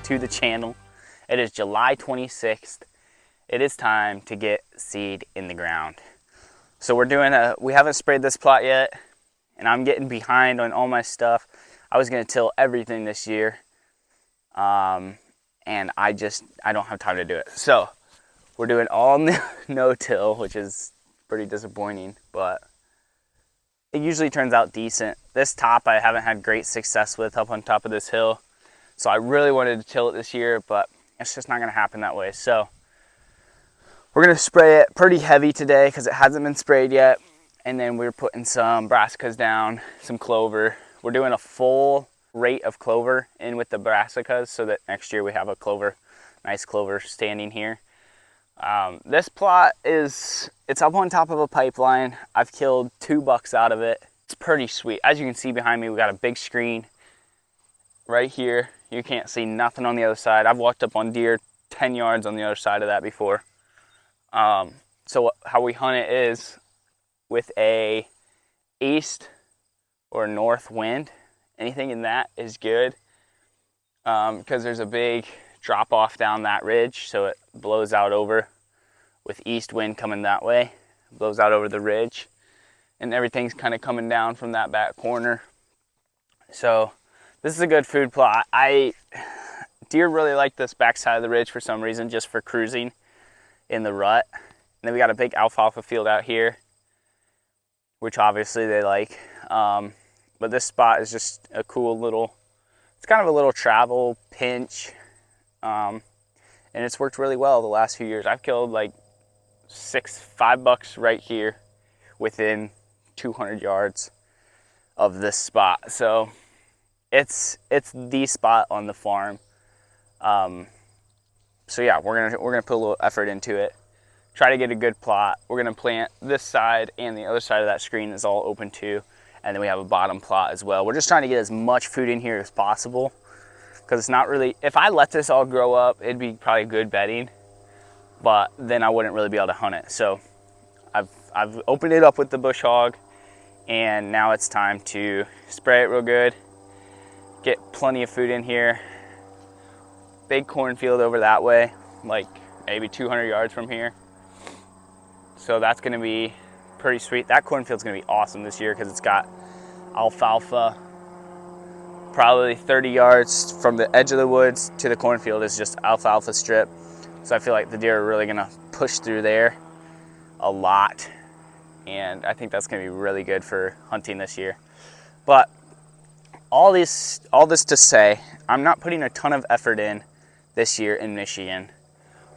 to the channel. It is July 26th. It is time to get seed in the ground. So we haven't sprayed this plot yet, and I'm getting behind on all my stuff. I was gonna till everything this year, and I don't have time to do it. So we're doing all no-till, which is pretty disappointing, but it usually turns out decent. This top I haven't had great success with up on top of this hill. So I really wanted to till it this year, but it's just not gonna happen that way. So we're gonna spray it pretty heavy today because it hasn't been sprayed yet. And then we're putting some brassicas down, some clover. We're doing a full rate of clover in with the brassicas so that next year we have a nice clover standing here. This plot it's up on top of a pipeline. I've killed 2 bucks out of it. It's pretty sweet. As you can see behind me, we got a big screen right here. You can't see nothing on the other side. I've walked up on deer 10 yards on the other side of that before. So how we hunt it is with a east or north wind. Anything in that is good, because there's a big drop off down that ridge, so it blows out over with east wind coming that way, blows out over the ridge, and everything's kind of coming down from that back corner. So this is a good food plot. Deer really like this backside of the ridge for some reason, just for cruising in the rut. And then we got a big alfalfa field out here, which obviously they like. But this spot is just a cool it's kind of a little travel pinch. And it's worked really well the last few years. I've killed like 5 bucks right here within 200 yards of this spot. So it's the spot on the farm. So yeah, we're gonna put a little effort into it. Try to get a good plot. We're gonna plant this side, and the other side of that screen is all open too. And then we have a bottom plot as well. We're just trying to get as much food in here as possible, because it's not really, if I let this all grow up, it'd be probably good bedding, but then I wouldn't really be able to hunt it. So I've opened it up with the bush hog, and now it's time to spray it real good, get plenty of food in here. Big cornfield over that way, like maybe 200 yards from here. So that's gonna be pretty sweet. That cornfield's gonna be awesome this year because it's got alfalfa. Probably 30 yards from the edge of the woods to the cornfield is just alfalfa strip. So I feel like the deer are really gonna push through there a lot. And I think that's gonna be really good for hunting this year. But all this to say, I'm not putting a ton of effort in this year in Michigan.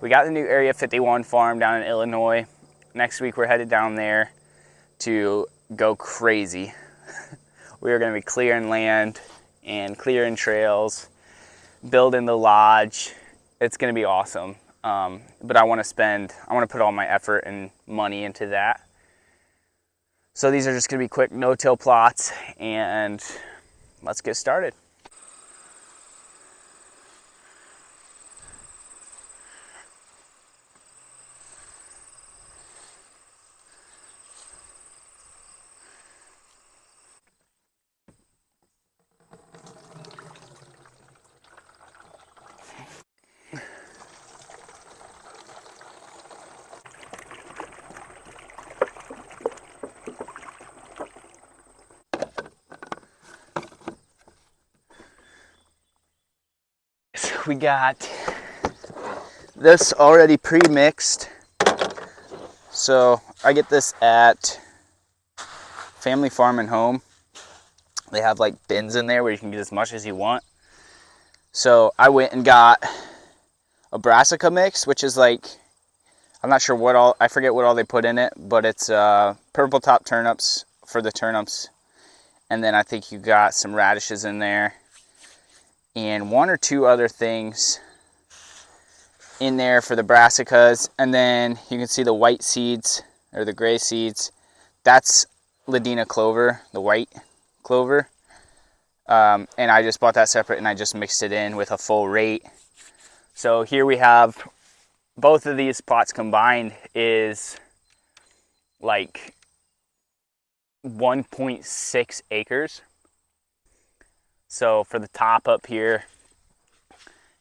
We got the new Area 51 farm down in Illinois. Next week we're headed down there to go crazy. We are gonna be clearing land and clearing trails, building the lodge. It's gonna be awesome. But I wanna put all my effort and money into that. So these are just gonna be quick no-till plots, and let's get started. We got this already pre-mixed. So I get this at Family Farm and Home. They have like bins in there where you can get as much as you want. So I went and got a brassica mix, which is like, I'm not sure I forget what all they put in it, but it's purple top turnips for the turnips. And then I think you got some radishes in there, and 1 or 2 other things in there for the brassicas. And then you can see the white seeds, or the gray seeds. That's Ladina clover, the white clover. And I just bought that separate, and I just mixed it in with a full rate. So here we have both of these plots combined is like 1.6 acres. So for the top up here,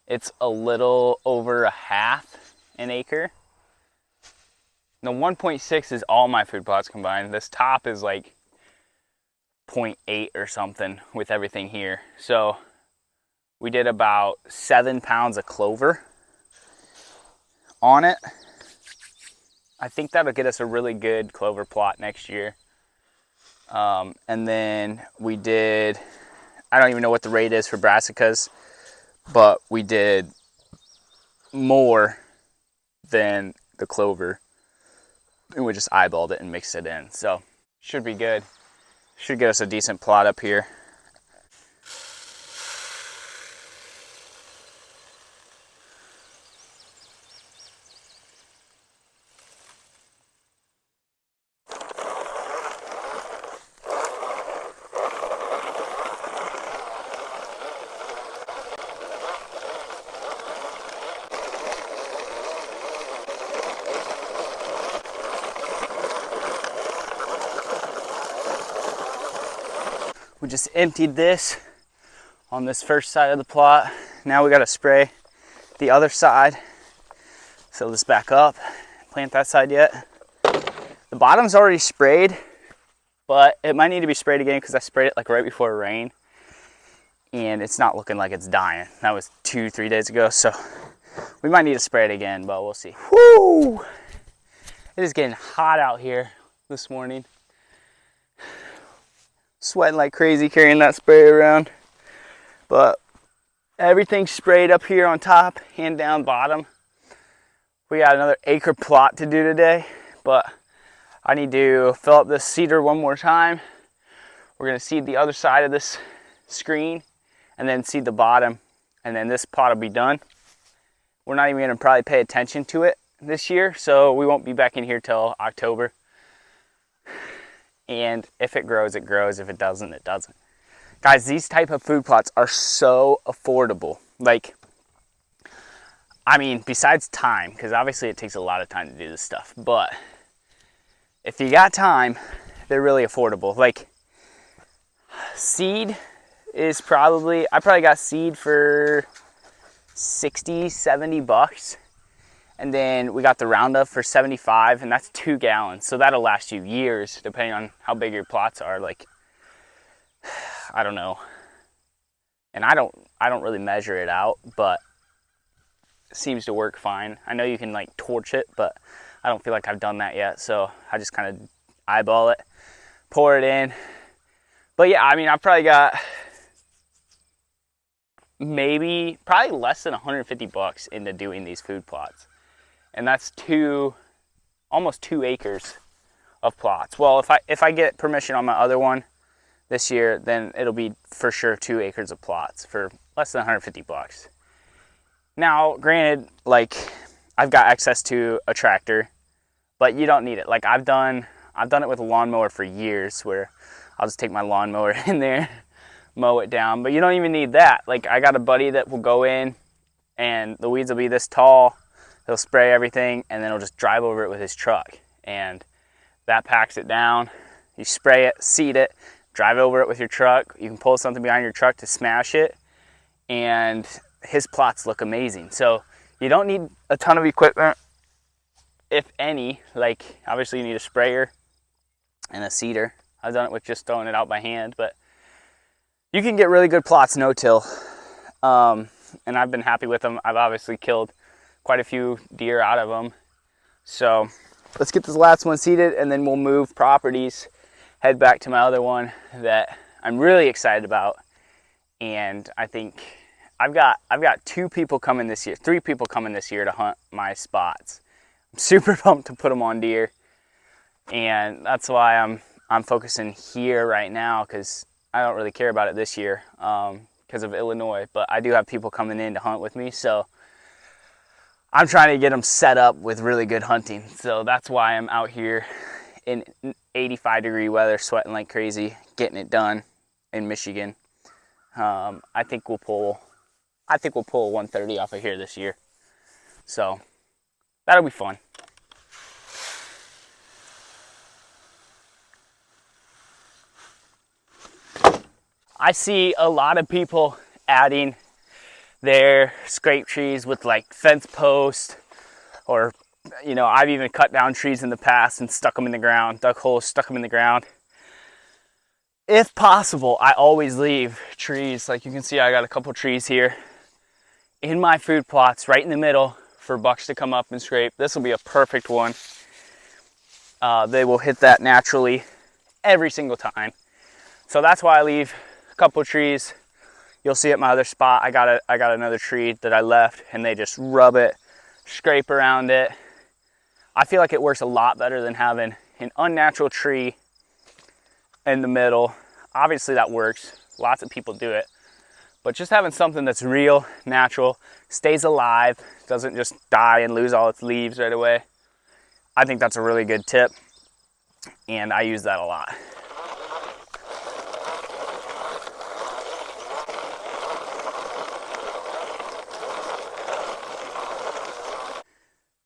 It's a little over a half an acre. The 1.6 is all my food plots combined. This top is like 0.8 or something with everything here. So we did about 7 pounds of clover on it. I think that'll get us a really good clover plot next year. And then we did, I don't even know what the rate is for brassicas, but we did more than the clover. And we just eyeballed it and mixed it in. So should be good. Should get us a decent plot up here. We just emptied this on this first side of the plot. Now we got to spray the other side. Fill this back up, plant that side yet. The bottom's already sprayed, but it might need to be sprayed again because I sprayed it like right before it rained. And it's not looking like it's dying. That was 2-3 days ago, so we might need to spray it again, but we'll see. Woo! It is getting hot out here this morning. Sweating like crazy carrying that spray around, but everything's sprayed up here on top and down bottom. We got another acre plot to do today, but I need to fill up this cedar one more time. We're gonna seed the other side of this screen and then seed the bottom, and then this plot will be done. We're not even gonna probably pay attention to it this year, so we won't be back in here till October. And if it grows, it grows. If it doesn't, it doesn't. Guys, these type of food plots are so affordable. Like, I mean, besides time, because obviously it takes a lot of time to do this stuff, but if you got time, they're really affordable. Like, seed is probably, I probably got seed for 60, 70 bucks. And then we got the Roundup for 75, and that's 2 gallons. So that'll last you years, depending on how big your plots are. Like, I don't know. And I don't really measure it out, but it seems to work fine. I know you can like torch it, but I don't feel like I've done that yet. So I just kind of eyeball it, pour it in. But yeah, I mean, I probably got probably less than 150 bucks into doing these food plots. And that's almost 2 acres of plots. Well, if I get permission on my other one this year, then it'll be for sure 2 acres of plots for less than 150 bucks. Now, granted, like, I've got access to a tractor, but you don't need it. Like, I've done it with a lawnmower for years, where I'll just take my lawnmower in there, mow it down. But you don't even need that. Like, I got a buddy that will go in, and the weeds will be this tall. He'll spray everything, and then he'll just drive over it with his truck. And that packs it down. You spray it, seed it, drive over it with your truck. You can pull something behind your truck to smash it, and his plots look amazing. So you don't need a ton of equipment, if any. Like, obviously you need a sprayer and a seeder. I've done it with just throwing it out by hand, but you can get really good plots no-till. And I've been happy with them. I've obviously killed quite a few deer out of them. So let's get this last one seeded, and then we'll move properties, head back to my other one that I'm really excited about. And I think I've got 3 people coming this year to hunt my spots. I'm super pumped to put them on deer, and that's why I'm focusing here right now, because I don't really care about it this year because of Illinois, but I do have people coming in to hunt with me, so I'm trying to get them set up with really good hunting. So that's why I'm out here in 85-degree weather, sweating like crazy, getting it done in Michigan. I think we'll pull a 130 off of here this year. So that'll be fun. I see a lot of people adding there, scrape trees with like fence posts, or, you know, I've even cut down trees in the past and stuck them in the ground, dug holes, stuck them in the ground. If possible, I always leave trees. Like you can see, I got a couple trees here in my food plots right in the middle for bucks to come up and scrape. This will be a perfect one. They will hit that naturally every single time. So that's why I leave a couple trees. You'll see at my other spot, I got another tree that I left, and they just rub it, scrape around it. I feel like it works a lot better than having an unnatural tree in the middle. Obviously that works. Lots of people do it. But just having something that's real, natural, stays alive, doesn't just die and lose all its leaves right away. I think that's a really good tip, and I use that a lot.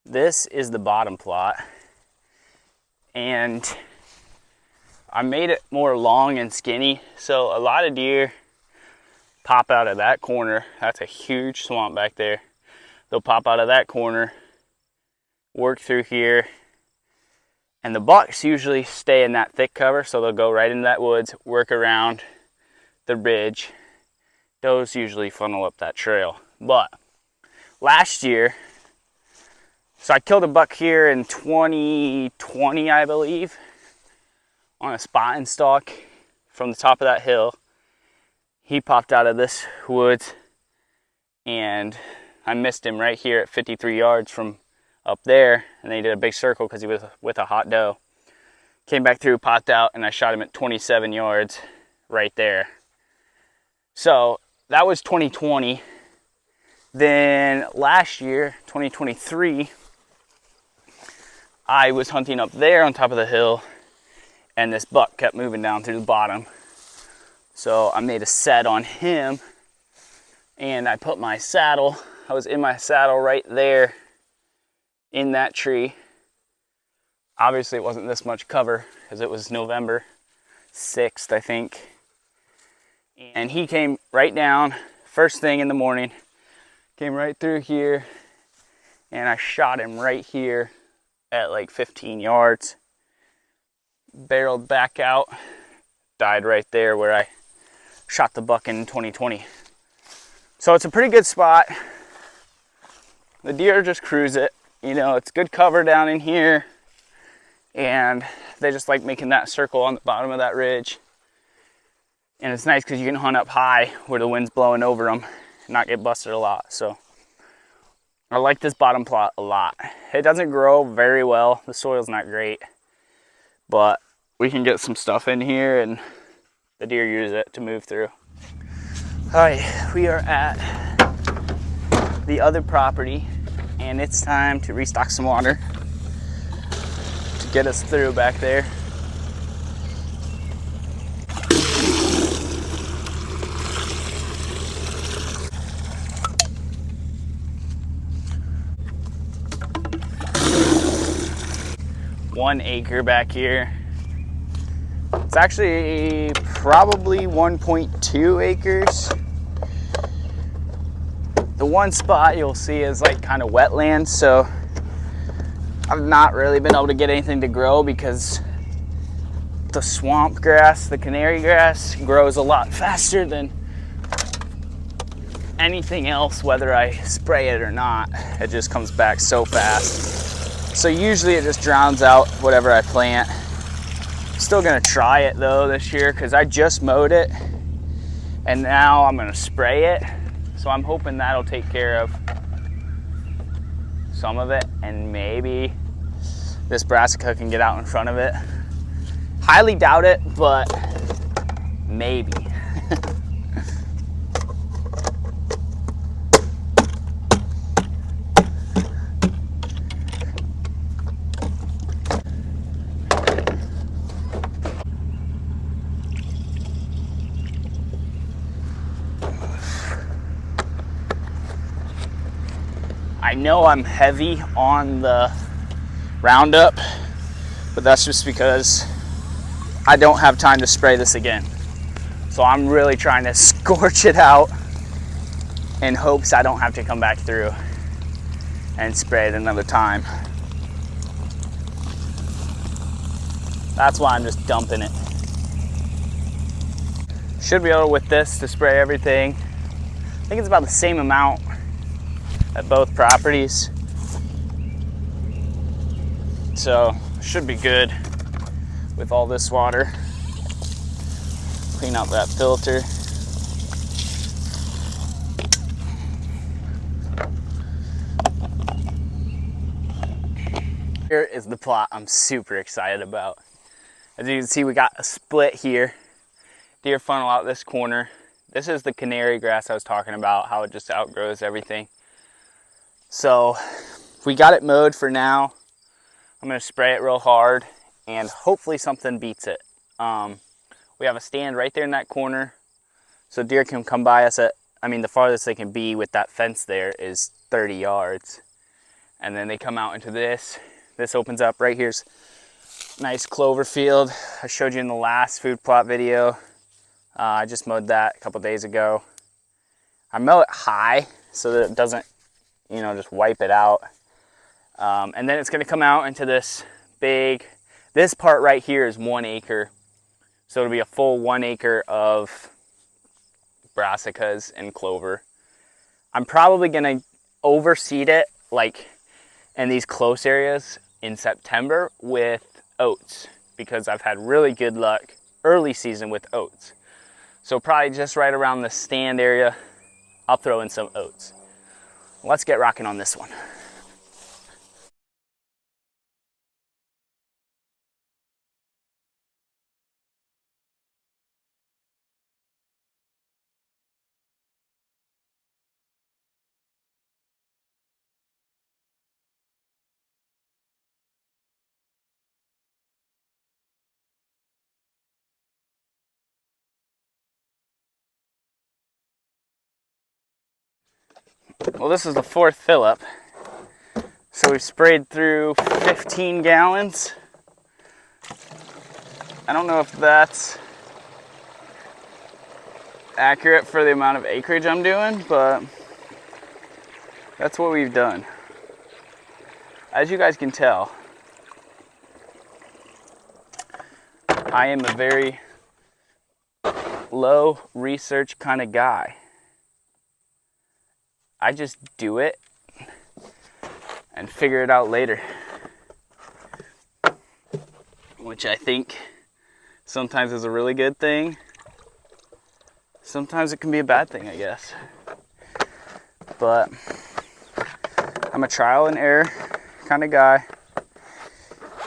This is the bottom plot, and I made it more long and skinny, so a lot of deer pop out of that corner. That's a huge swamp back there. They'll pop out of that corner, work through here, and the bucks usually stay in that thick cover, so they'll go right into that woods, work around the ridge. Those usually funnel up that trail. But last year, so I killed a buck here in 2020, I believe, on a spot and stalk from the top of that hill. He popped out of this woods, and I missed him right here at 53 yards from up there, and they did a big circle because he was with a hot doe. Came back through, popped out, and I shot him at 27 yards right there. So that was 2020. Then last year, 2023, I was hunting up there on top of the hill, and this buck kept moving down through the bottom. So I made a set on him, and I put my saddle, I was in my saddle right there in that tree. Obviously it wasn't this much cover because it was November 6th, I think. And he came right down first thing in the morning, came right through here, and I shot him right here at like 15 yards. Barreled back out, died right there where I shot the buck in 2020. So it's a pretty good spot. The deer just cruise it. You know, it's good cover down in here, and they just like making that circle on the bottom of that ridge. And it's nice because you can hunt up high where the wind's blowing over them and not get busted a lot. So I like this bottom plot a lot. It doesn't grow very well. The soil's not great, but we can get some stuff in here, and the deer use it to move through. All right, we are at the other property, and it's time to restock some water to get us through back there. One acre back here. It's actually probably 1.2 acres. The one spot you'll see is like kind of wetland, so I've not really been able to get anything to grow because the swamp grass, the canary grass, grows a lot faster than anything else, whether I spray it or not. It just comes back so fast. So usually it just drowns out whatever I plant. Still gonna try it though this year because I just mowed it, and now I'm gonna spray it. So I'm hoping that'll take care of some of it, and maybe this brassica can get out in front of it. Highly doubt it, but maybe. I know I'm heavy on the Roundup, but that's just because I don't have time to spray this again. So I'm really trying to scorch it out in hopes I don't have to come back through and spray it another time. That's why I'm just dumping it. Should be able with this to spray everything. I think it's about the same amount at both properties. So should be good with all this water. Clean out that filter. Here is the plot I'm super excited about. As you can see, we got a split here. Deer funnel out this corner. This is the canary grass I was talking about, how it just outgrows everything. So we got it mowed for now. I'm gonna spray it real hard and hopefully something beats it. We have a stand right there in that corner, so deer can come by us at, the farthest they can be with that fence there is 30 yards. And then they come out into this. This opens up. Right here's nice clover field. I showed you in the last food plot video. I just mowed that a couple days ago. I mow it high so that it doesn't, just wipe it out. And then it's gonna come out into this this part right here is 1 acre. So it'll be a full 1 acre of brassicas and clover. I'm probably gonna overseed it, like in these close areas in September, with oats, because I've had really good luck early season with oats. So probably just right around the stand area, I'll throw in some oats. Let's get rocking on this one. Well, this is the 4th fill up. So we've sprayed through 15 gallons. I don't know if that's accurate for the amount of acreage I'm doing, but that's what we've done. As you guys can tell, I am a very low research kind of guy. I just do it and figure it out later, which I think sometimes is a really good thing. Sometimes it can be a bad thing, I guess. But I'm a trial and error kind of guy,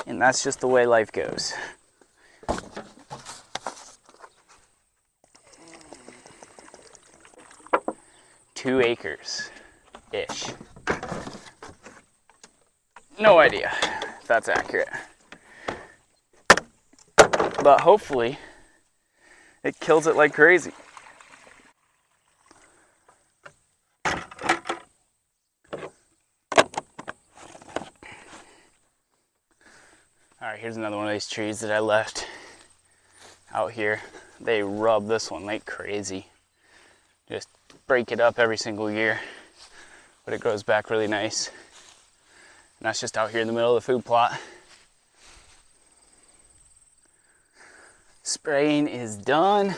and that's just the way life goes. Two acres-ish. No idea if that's accurate. But hopefully it kills it like crazy. Alright, here's another one of these trees that I left out here. They rub this one like crazy. Just break it up every single year, but it grows back really nice. And that's just out here in the middle of the food plot. Spraying is done.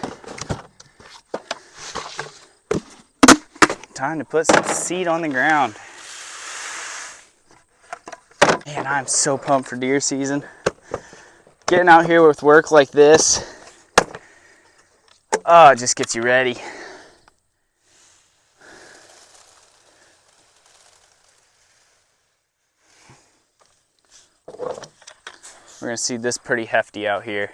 Time to put some seed on the ground. Man, I'm so pumped for deer season. Getting out here with work like this, oh, it just gets you ready. We're gonna see this pretty hefty out here.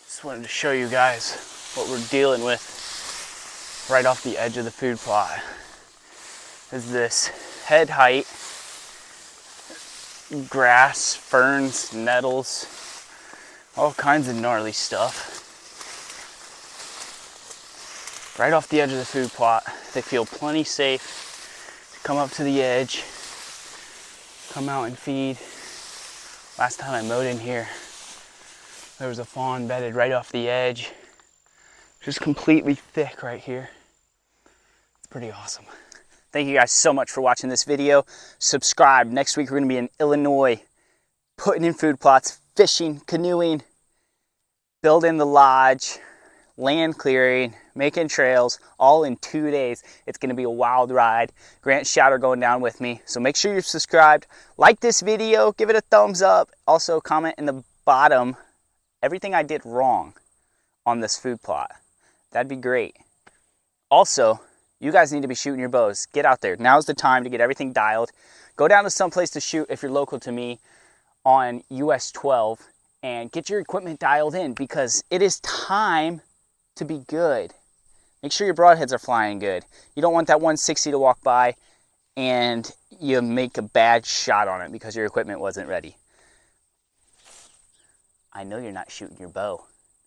Just wanted to show you guys what we're dealing with right off the edge of the food plot. Is this head height grass, ferns, nettles, all kinds of gnarly stuff. Right off the edge of the food plot. They feel plenty safe to come up to the edge, come out and feed. Last time I mowed in here, there was a fawn bedded right off the edge. Just completely thick right here. It's pretty awesome. Thank you guys so much for watching this video. Subscribe. Next week we're gonna be in Illinois, putting in food plots, fishing, canoeing, building the lodge, land clearing, making trails, all in 2 days. It's gonna be a wild ride. Grant and Shout are going down with me. So make sure you're subscribed. Like this video, give it a thumbs up. Also comment in the bottom everything I did wrong on this food plot. That'd be great. Also, you guys need to be shooting your bows. Get out there. Now's the time to get everything dialed. Go down to some place to shoot if you're local to me on US 12 and get your equipment dialed in, because it is time to be good. Make sure your broadheads are flying good. You don't want that 160 to walk by and you make a bad shot on it because your equipment wasn't ready. I know you're not shooting your bow.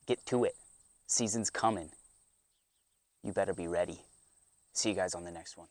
Get to it. Season's coming. You better be ready. See you guys on the next one.